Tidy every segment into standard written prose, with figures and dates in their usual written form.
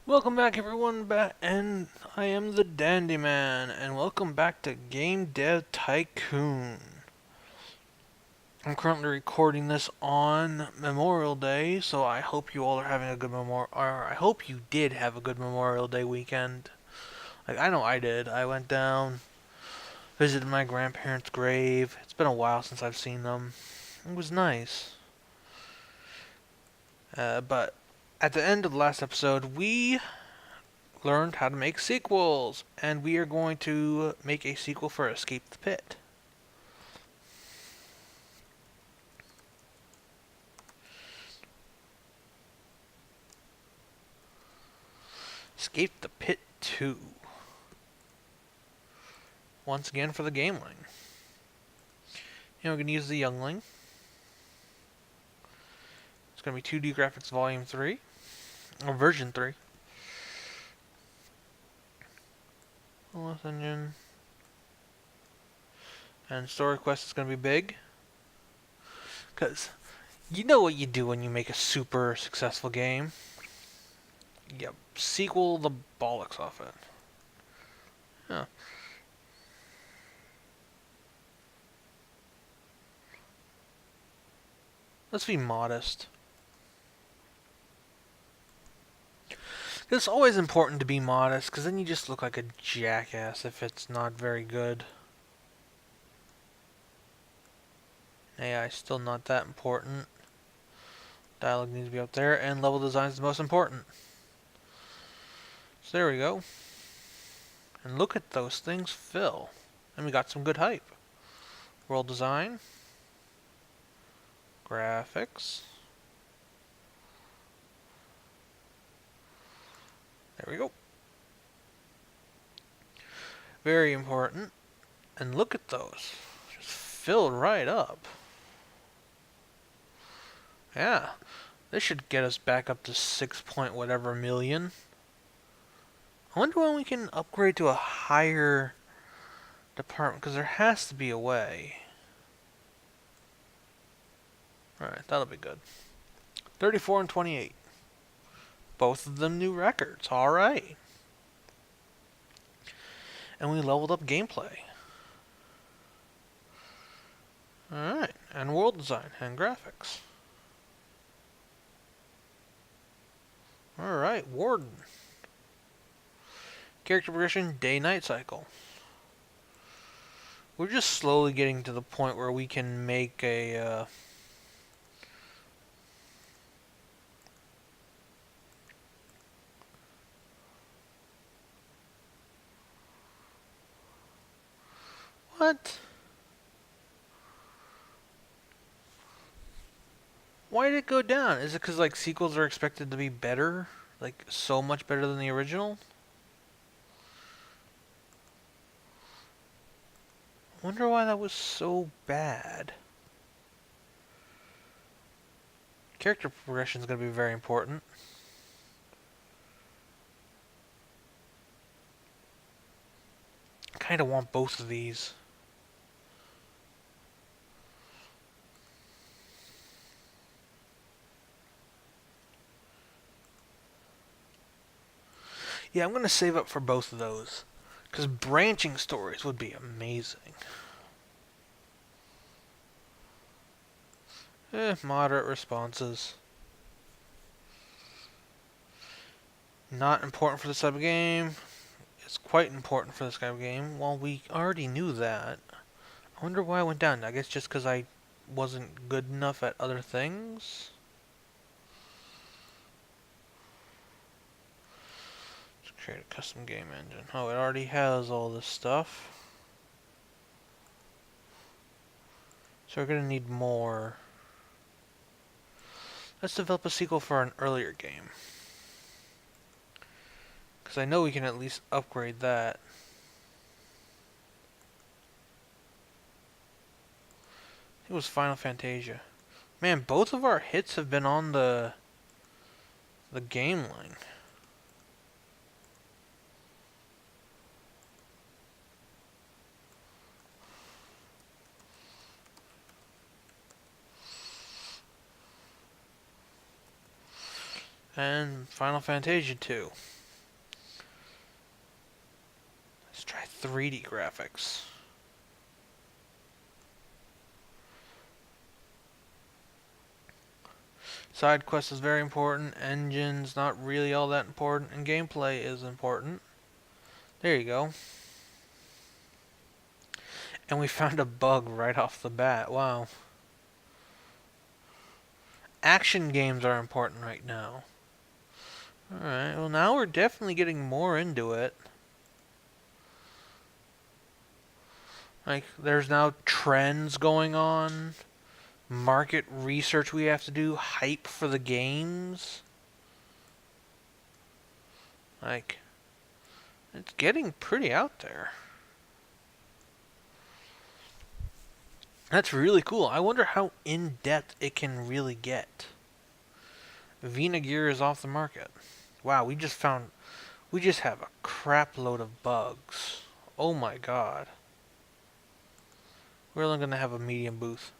Welcome back everyone, and I am the Dandyman, and welcome back to Game Dev Tycoon. I'm currently recording this on Memorial Day, so I hope you all are having a good I hope you did have a good Memorial Day weekend. Like, I know I did. I went down, visited my grandparents' grave. It's been a while since I've seen them. It was nice. But at the end of the last episode, we learned how to make sequels, and we are going to make a sequel for Escape the Pit. Escape the Pit 2. Once again for the Gameling. We're going to use the Youngling. It's going to be 2D Graphics Volume 3, or Version 3. OS Engine. And story quest is going to be big. Because you know what you do when you make a super successful game. You sequel the bollocks off it. Yeah. Let's be modest. It's always important to be modest, because then you just look like a jackass if it's not very good. AI still not that important. Dialogue needs to be up there, and level design is the most important. So there we go. And look at those things fill. And we got some good hype. World design. Graphics. There we go. Very important. And look at those. Just filled right up. Yeah. This should get us back up to 6 point whatever million. I wonder when we can upgrade to a higher department, because there has to be a way. Alright, that'll be good. 34 and 28. Both of them new records. Alright. And we leveled up gameplay. Alright. And world design and graphics. Alright, Warden. Character progression, day-night cycle. We're just slowly getting to the point where we can make a what? Why did it go down? Is it because, like, sequels are expected to be better? Like, so much better than the original? I wonder why that was so bad. Character progression is going to be very important. I kind of want both of these. Yeah, I'm going to save up for both of those. Because branching stories would be amazing. Moderate responses. Not important for this type of game. It's quite important for this type of game. Well, we already knew that. I wonder why I went down. I guess just because I wasn't good enough at other things? Let's create a custom game engine. Oh, it already has all this stuff. So we're going to need more. Let's develop a sequel for an earlier game. Because I know we can at least upgrade that. It was Final Fantasia. Man, both of our hits have been on the Gameling. And Final Fantasia 2. Let's try 3D graphics. Side quest is very important. Engine's not really all that important. And gameplay is important. There you go. And we found a bug right off the bat. Wow. Action games are important right now. Alright, well now we're definitely getting more into it. Like, there's now trends going on. Market research we have to do. Hype for the games. Like, it's getting pretty out there. That's really cool. I wonder how in-depth it can really get. Vina gear is off the market. Wow, we just have a crap load of bugs. Oh my god. We're only gonna have a medium booth.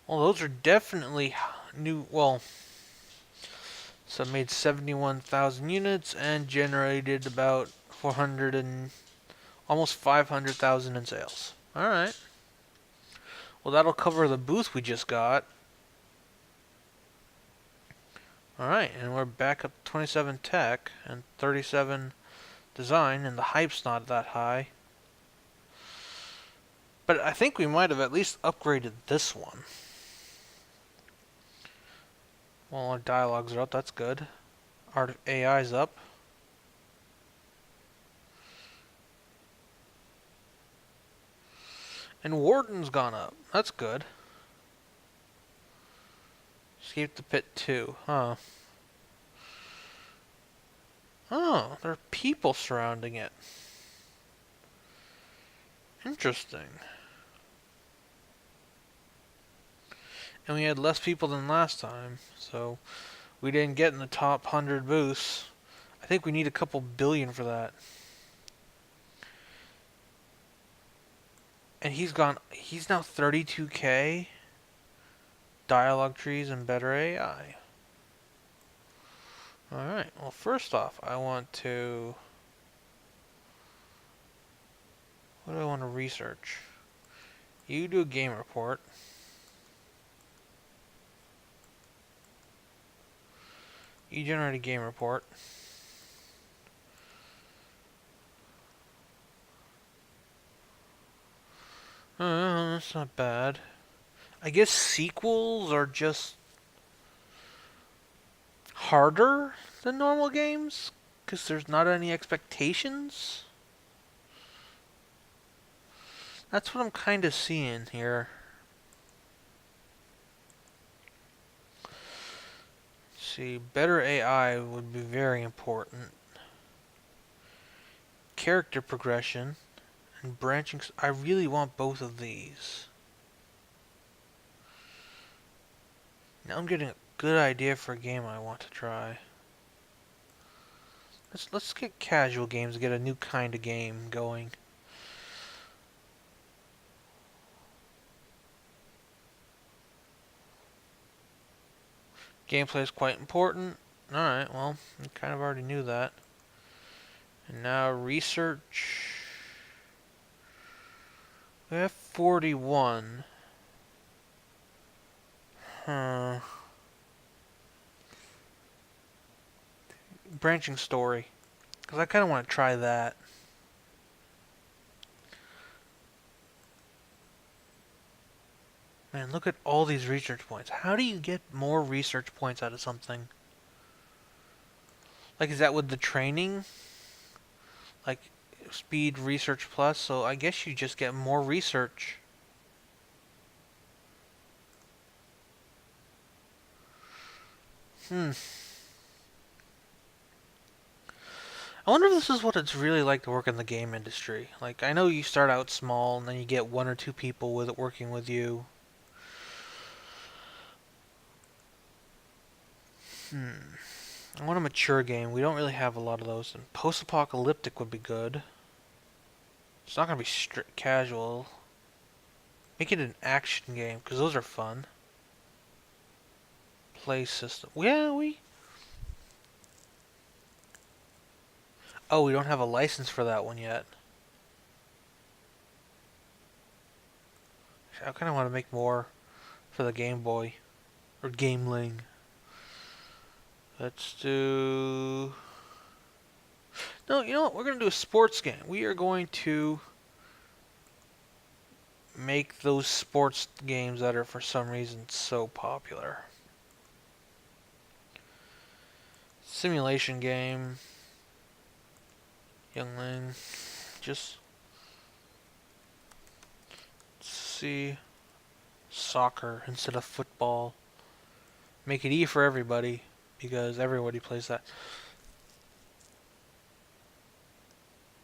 Well, those are definitely new. Well, so it made 71,000 units and generated about 400 and almost 500,000 in sales. All right. Well, that'll cover the booth we just got. All right, and we're back up to 27 tech and 37 design, and the hype's not that high. But I think we might have at least upgraded this one. Well, our dialogues are up, that's good. Art AI's up. And Warden's gone up. That's good. Escape the pit 2. Huh. Oh, there are people surrounding it. Interesting. And we had less people than last time, so we didn't get in the top 100 booths. I think we need a couple billion for that. And he's now 32k. Dialogue trees and better AI. Alright, well first off, I want to... What do I want to research? You do a game report. You generate a game report. That's not bad. I guess sequels are just harder than normal games because there's not any expectations. That's what I'm kind of seeing here. Let's see, better AI would be very important. Character progression and branching. I really want both of these. Now I'm getting a good idea for a game I want to try. Let's get casual games, get a new kind of game going. Gameplay is quite important. Alright, well, I kind of already knew that. And now research. We have 41. Huh. Branching story. Because I kind of want to try that. Man, look at all these research points. How do you get more research points out of something? Like, is that with the training? Like, speed research plus? So I guess you just get more research. I wonder if this is what it's really like to work in the game industry. Like, I know you start out small, and then you get one or two people with it working with you. I want a mature game. We don't really have a lot of those. And post-apocalyptic would be good. It's not going to be strict casual. Make it an action game, because those are fun. play system. Yeah, we... Oh, we don't have a license for that one yet. I kind of want to make more for the Game Boy. Or Gameling. Let's do... No, you know what? We're going to do a sports game. We are going to make those sports games that are for some reason so popular. Simulation game. Youngling. Just see soccer instead of football. Make it easy for everybody because everybody plays that.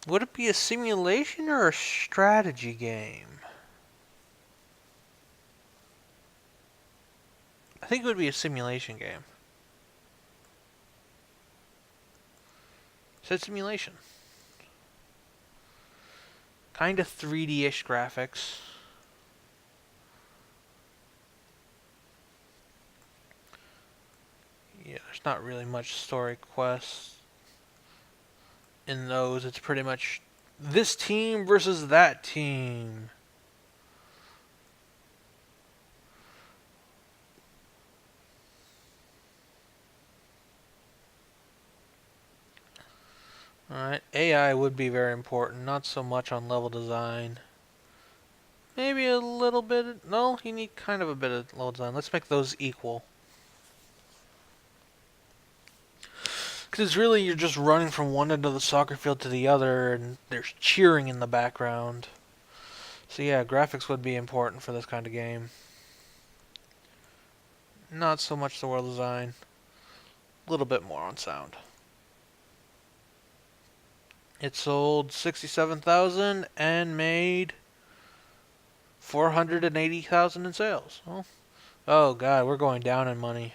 Would it be a simulation or a strategy game? I think it would be a simulation game. It said simulation. Kind of 3D-ish graphics. Yeah, there's not really much story quests in those. It's pretty much this team versus that team. Alright, AI would be very important, not so much on level design. Maybe a little bit. No, you need kind of a bit of level design. Let's make those equal. Because really, you're just running from one end of the soccer field to the other, and there's cheering in the background. So yeah, graphics would be important for this kind of game. Not so much the world design. A little bit more on sound. It sold 67,000 and made 480,000 in sales. Oh god, we're going down in money.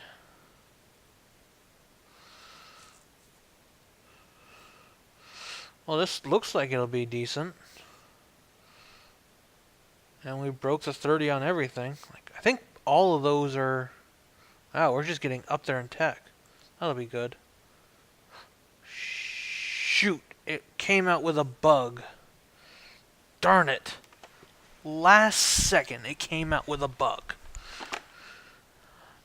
Well, this looks like it'll be decent. And we broke the 30 on everything. Like, I think all of those are... Wow, we're just getting up there in tech. That'll be good. Shoot, it came out with a bug. Darn it. Last second, it came out with a bug.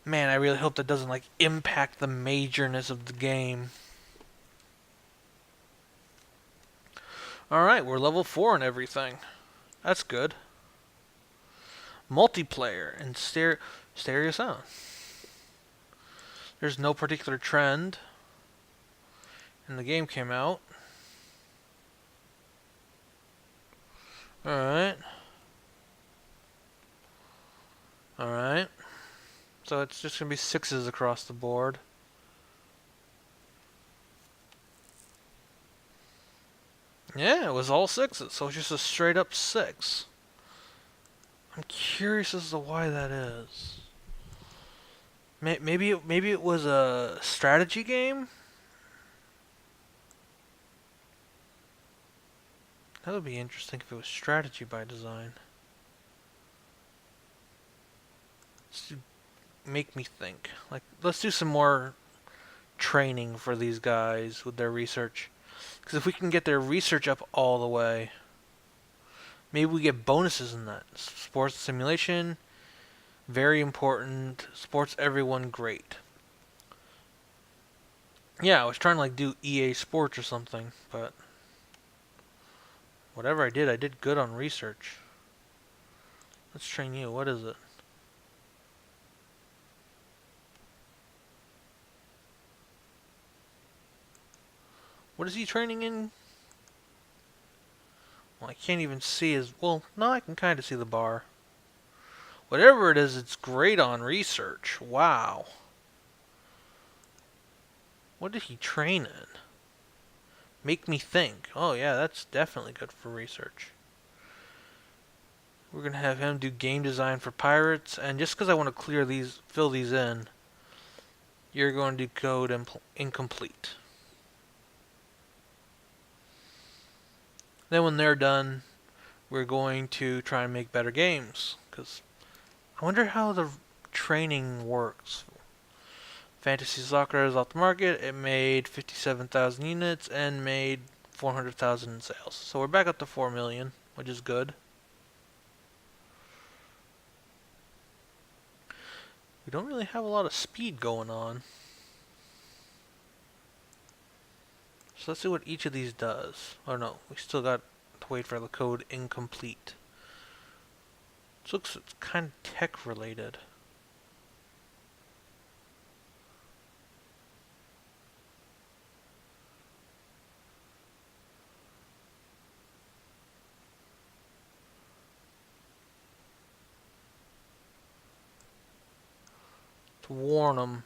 Man, I really hope that doesn't, like, impact the majorness of the game. Alright, we're level 4 and everything. That's good. Multiplayer and stereo sound. There's no particular trend. And the game came out. Alright. Alright. So it's just going to be 6s across the board. Yeah, it was all 6s, so it's just a straight up 6. I'm curious as to why that is. Maybe it was a strategy game? That would be interesting if it was strategy by design. Make me think. Like, let's do some more training for these guys with their research. Because if we can get their research up all the way, maybe we get bonuses in that. Sports simulation, very important. Sports everyone, great. Yeah, I was trying to like do EA Sports or something, but whatever I did good on research. Let's train you. What is it? What is he training in? Well, I can't even see his... Well, no, I can kind of see the bar. Whatever it is, it's great on research. Wow. What did he train in? Make me think. Oh, yeah, that's definitely good for research. We're going to have him do game design for pirates. And just because I want to fill these in, you're going to do code incomplete. Then when they're done, we're going to try and make better games. Because I wonder how the training works. Fantasy Soccer is off the market. It made 57,000 units and made 400,000 in sales. So we're back up to 4 million, which is good. We don't really have a lot of speed going on. So let's see what each of these does. Oh no, we still got to wait for the code incomplete. This looks it's kind of tech related. To warn them.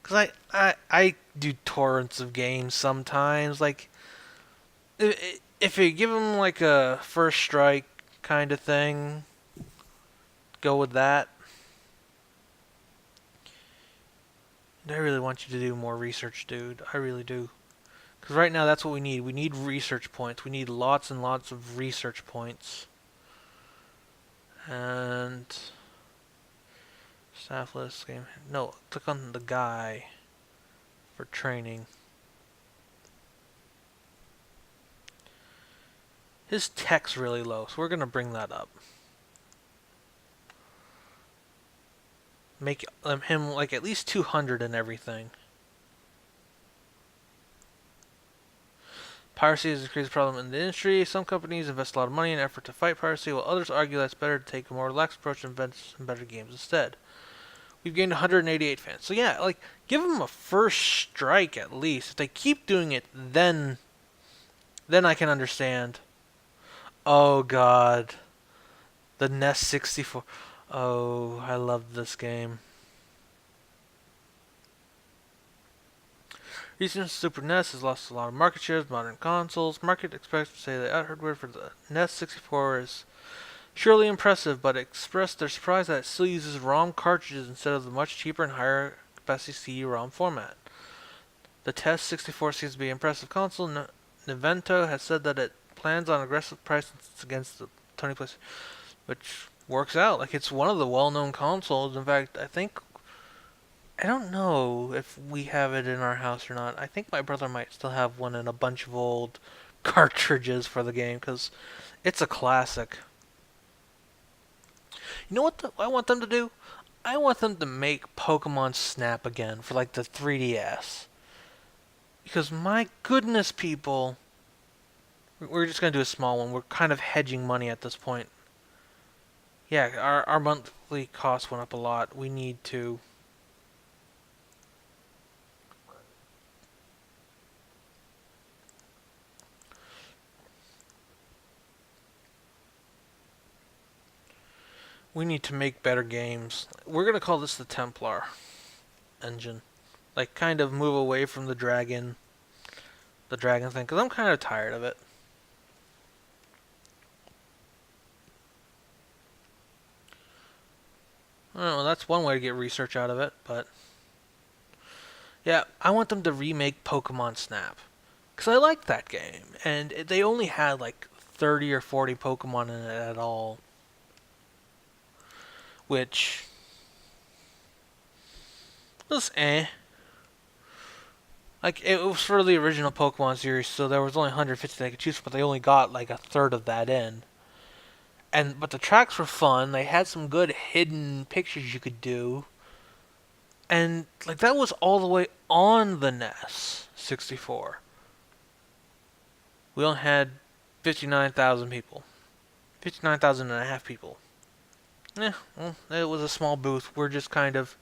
Because I do torrents of games sometimes. Like, if you give them like a first strike kind of thing, go with that. I really want you to do more research, dude. I really do. Because right now that's what we need. We need research points. We need lots and lots of research points. And staff list game. No, click on the guy for training. His tech's really low, so we're gonna bring that up. Make him like at least 200 and everything. Piracy has increased the problem in the industry. Some companies invest a lot of money and effort to fight piracy, while others argue that it's better to take a more relaxed approach and invent some better games instead. We've gained 188 fans. So yeah, like, give them a first strike at least. If they keep doing it, then I can understand. Oh god. The NES 64. Oh, I love this game. Recent Super NES has lost a lot of market share of modern consoles. Market experts say that hardware for the NES 64 is surely impressive, but expressed their surprise that it still uses ROM cartridges instead of the much cheaper and higher capacity CD-ROM format. The TES 64 seems to be an impressive console. Nintendo has said that it plans on aggressive prices against the Tony PlayStation, which works out. Like, it's one of the well-known consoles. In fact, I don't know if we have it in our house or not. I think my brother might still have one and a bunch of old cartridges for the game because it's a classic. You know what I want them to do? I want them to make Pokemon Snap again for like the 3DS. Because my goodness, people, we're just going to do a small one. We're kind of hedging money at this point. Yeah, our monthly costs went up a lot. We need to... We need to make better games. We're going to call this the Templar engine. Like, kind of move away from the dragon thing, because I'm kind of tired of it. I don't know, that's one way to get research out of it, but... Yeah, I want them to remake Pokemon Snap. Because I like that game, and they only had like 30 or 40 Pokemon in it at all. Which... was eh. Like, it was for the original Pokemon series, so there was only 150 they could choose from, but they only got like a third of that in. But the tracks were fun. They had some good hidden pictures you could do. And like that was all the way on the NES 64. We only had 59,000 people. 59,000 and a half people. Well, it was a small booth. We're just kind of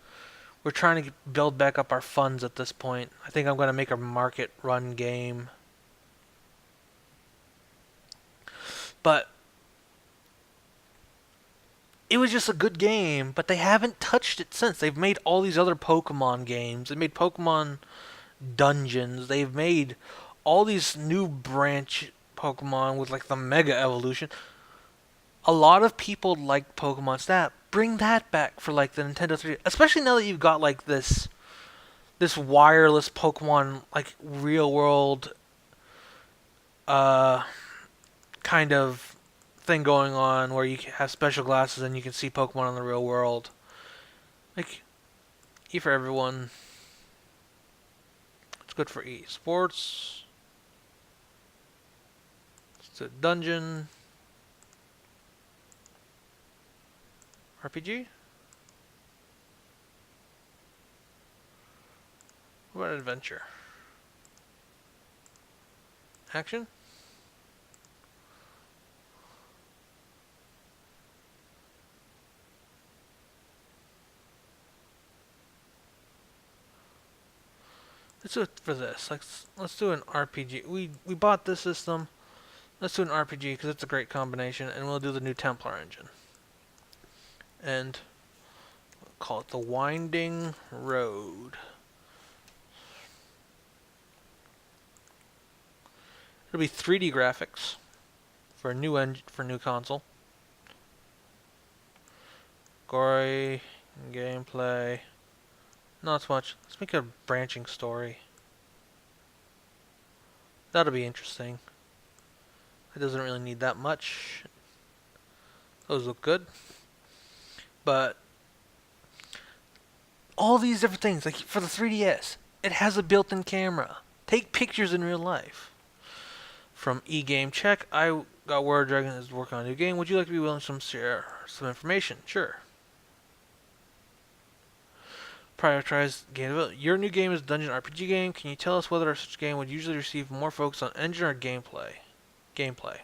we're trying to build back up our funds at this point. I think I'm going to make a market run game. But it was just a good game, but they haven't touched it since. They've made all these other Pokemon games. They made Pokemon Dungeons. They've made all these new branch Pokemon with like the Mega Evolution. A lot of people like Pokemon Snap. Bring that back for like the Nintendo 3, especially now that you've got like this wireless Pokemon like real world kind of thing going on where you have special glasses and you can see Pokemon in the real world. Like, E for everyone. It's good for E. Sports. It's a dungeon. RPG? What about adventure? Action? Let's do it for this. Let's do an RPG. We bought this system. Let's do an RPG because it's a great combination, and we'll do the new Templar engine. And we'll call it the Winding Road. It'll be 3D graphics for a new console. Gory gameplay. Not so much. Let's make a branching story. That'll be interesting. It doesn't really need that much. Those look good. But all these different things, like for the 3DS, it has a built-in camera. Take pictures in real life. From eGame Check, I got word Dragon is working on a new game. Would you like to be willing to share some information? Sure. Prioritize game development. Your new game is a dungeon RPG game. Can you tell us whether such a game would usually receive more focus on engine or gameplay? Gameplay.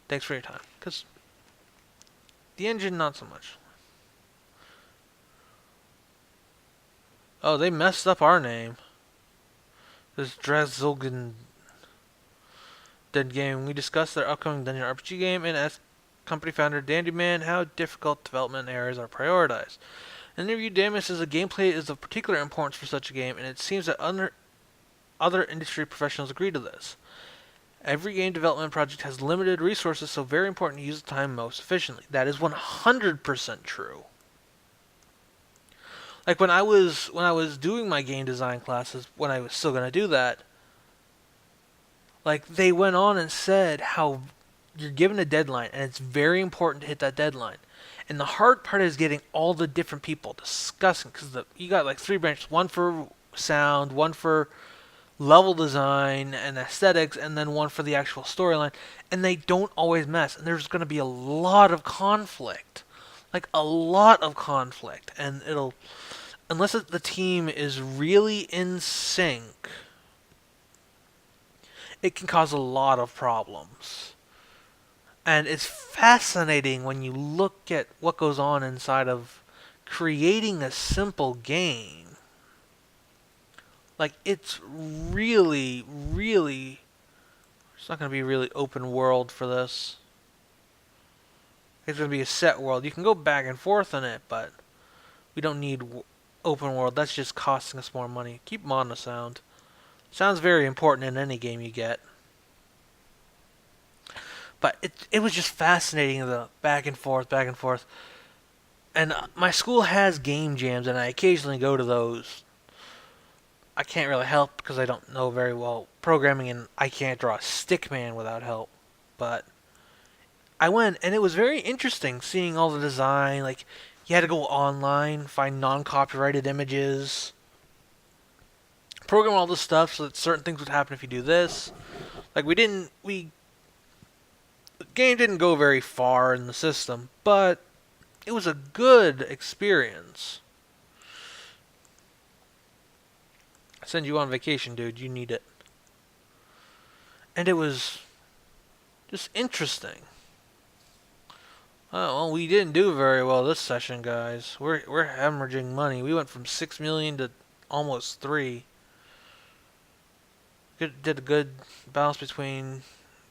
Thanks for your time. Because the engine, not so much. Oh, they messed up our name. This Drazulgan Dead Game. We discussed their upcoming dungeon RPG game and asked company founder DandyMan how difficult development areas are prioritized. An interview Damon says the gameplay is of particular importance for such a game, and it seems that other industry professionals agree to this. Every game development project has limited resources, so very important to use the time most efficiently. That is 100% true. Like when I was doing my game design classes, when I was still gonna do that, like they went on and said how you're given a deadline, and it's very important to hit that deadline. And the hard part is getting all the different people discussing, because you got like 3 branches, one for sound, one for level design and aesthetics, and then one for the actual storyline. And they don't always mess, and there's going to be a lot of conflict. Like a lot of conflict. And unless the team is really in sync, it can cause a lot of problems. And it's fascinating when you look at what goes on inside of creating a simple game. Like, it's really, really... It's not going to be really open world for this. It's going to be a set world. You can go back and forth in it, but we don't need open world. That's just costing us more money. Keep mono sound. Sounds very important in any game you get. But it was just fascinating, the back and forth, back and forth. And my school has game jams, and I occasionally go to those. I can't really help because I don't know very well programming, and I can't draw a stick man without help. But I went, and it was very interesting seeing all the design. Like, you had to go online, find non-copyrighted images, program all this stuff so that certain things would happen if you do this. Like, the game didn't go very far in the system, but it was a good experience. I send you on vacation, dude. You need it. And it was just interesting. Oh, well, we didn't do very well this session, guys. We're hemorrhaging money. We went from 6 million to almost 3. Did a good balance between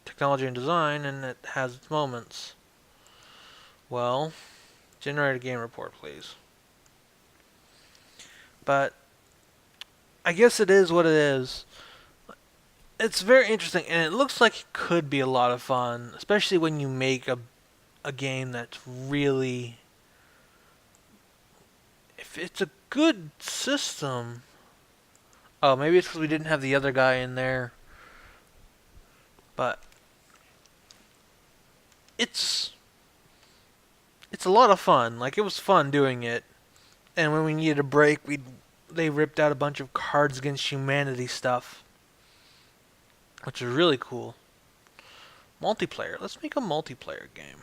technology and design, and it has its moments. Well, generate a game report, please. But I guess it is what it is. It's very interesting, and it looks like it could be a lot of fun, especially when you make a game that's really... If it's a good system... Oh, maybe it's because we didn't have the other guy in there. But it's a lot of fun. Like, it was fun doing it. And when we needed a break, they ripped out a bunch of Cards Against Humanity stuff, which is really cool. Multiplayer. Let's make a multiplayer game.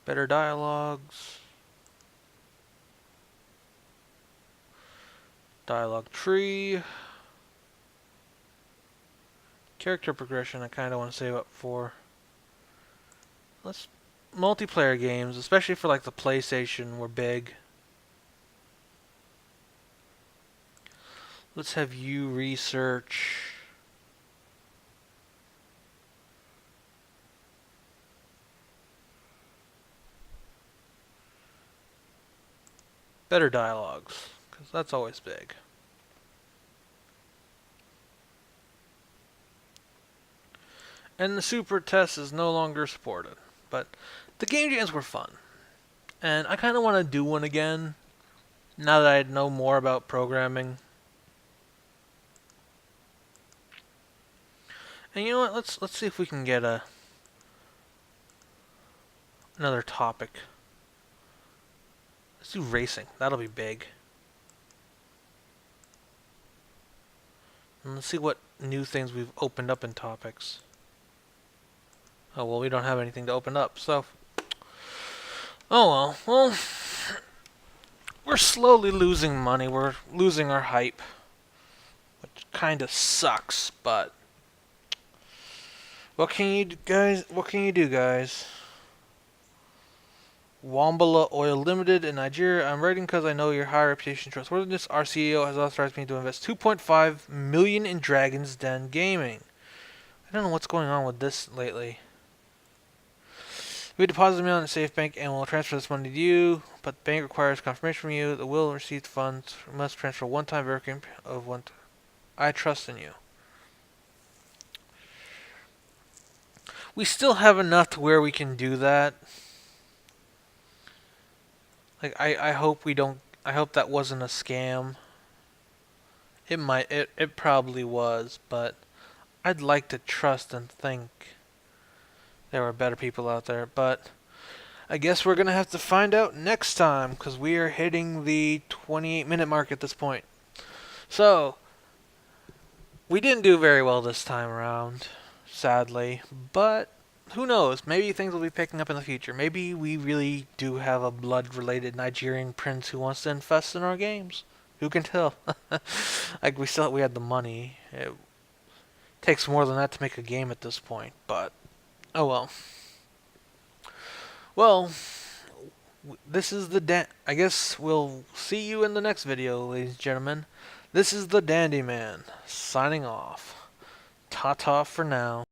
Better dialogues. Dialogue tree. Character progression I kind of want to save up for. Let's multiplayer games, especially for like the PlayStation, were big. Let's have you research. Better dialogues, because that's always big. And the super test is no longer supported. But the game jams were fun. And I kind of want to do one again, now that I know more about programming. And you know what, let's see if we can get another topic. Let's do racing, that'll be big. And let's see what new things we've opened up in topics. Oh, well, we don't have anything to open up, so... Oh, well. Well, we're slowly losing money. We're losing our hype. Which kind of sucks, but... What can you do, guys? Wambala Oil Limited in Nigeria. I'm writing because I know your high reputation and trustworthiness. Our CEO has authorized me to invest $2.5 million in Dragon's Den Gaming. I don't know what's going on with this lately. We deposit the money in a safe bank and will transfer this money to you, but the bank requires confirmation from you. The will receive funds must transfer one-time verification of one. I trust in you. We still have enough to where we can do that. Like I hope we don't. I hope that wasn't a scam. It probably was, but I'd like to trust and think there were better people out there, but I guess we're going to have to find out next time, because we are hitting the 28-minute mark at this point. So, we didn't do very well this time around, sadly, but who knows? Maybe things will be picking up in the future. Maybe we really do have a blood-related Nigerian prince who wants to infest in our games. Who can tell? Like, we had the money. It takes more than that to make a game at this point, but oh well. Well, this is I guess we'll see you in the next video, ladies and gentlemen. This is the Dandy Man, signing off. Ta-ta for now.